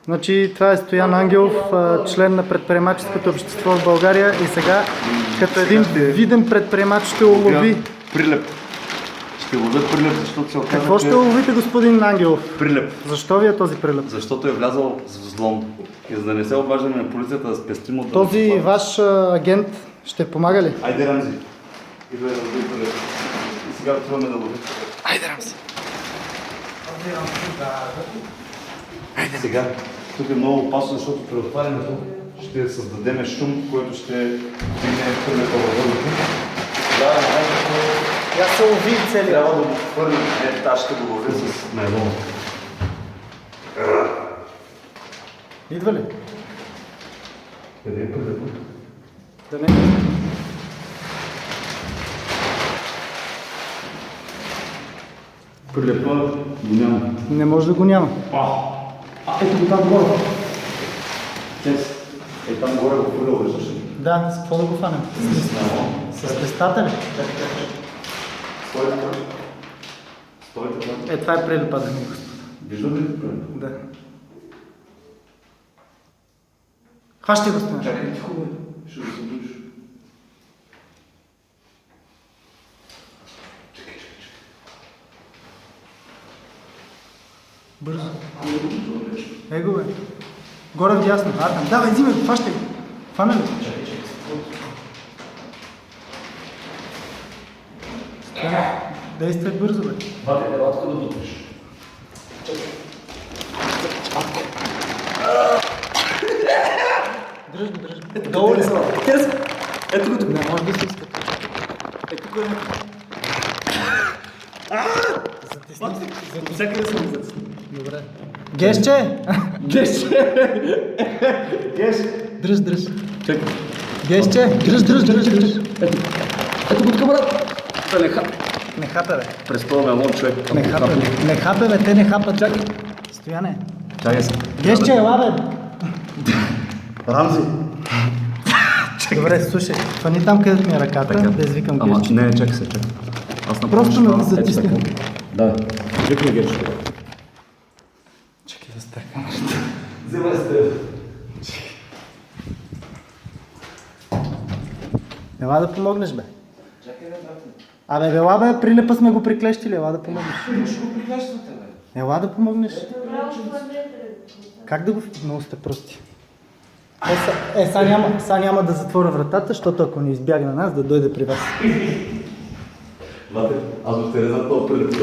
Значи това е Стоян Ангелов, член на предприемаческото общество в България и сега като един виден предприемач ще улови... Прилеп. Ще ловят прилеп, защото се оказа, Какво ще уловите, господин Ангелов? Прилеп. Защо ви е този прилеп? Защото е влязъл с взлом. И за да не се обаждаме на полицията да спестим от Този ваш агент ще помага ли? Айде, Рамзи. Идва да лови прилеп. И сега отиваме да ловим. Айде, Рамси. Сега, тук е много опасно, защото при отварянето ще създадем шум, който ще мине прилепа във въздуха. Я се лови целият. Трябва да го хвърлим. Аз ще го ловя с найлон. Идва ли? Къде е прилепа? Да не. Прилепа го няма. Не може да го няма. Ето го там горе. Е там горе го хвърля, виждаш ли? Да, с какво да го фанем? С листата ли? Стойте там. Стойте там. Е, това е прилепа, да ми господа. Виждам ли прилепа? Да. Хващай го, Стоян. Чакай, тихо бе. Ще го събудиш. Чакай. Бързо. Его бе. Горе вдясно. Там. Давай, взимай го, хващай го. Фана ли? Стоян, действай бързо, бе. Бате, ела тук да бутнеш. Дръж го, дръж го. Долу ли са? Ето го тук. Не може да се иска. Ето тук е. Затисни. Всякъде съм излез. Добре. Гешче! Геш! Дръж. Чакай. Гешче! Дръж. Ето го тук, брат. Не хапе. Не хапе, бе. През този мелон, човек. Не хапе, бе. Не хапе, бе. Те не хапат. Чакай. Стояне. Чакай се. Гешче, ела, бе. Рамзи. Добре, слушай. Фани там, където ми е ръката, да извикам Ама, Гешче. не, чакай се. Аз Просто ме затисни. Да. Викни Геш. Чакай да стая камерата. Вземай с теб. Ела да помогнеш, бе. Чакай, брат. Абе, ела, бе, прилепа сме го приклещили. Ела да помогнеш. Ще го приглащате, бе. Ела да помогнеш. Как да го... Много сте прости. Сега няма да затворя вратата, защото ако не избягна нас, да дойде при вас. Бате, аз ще те реза това прилепа.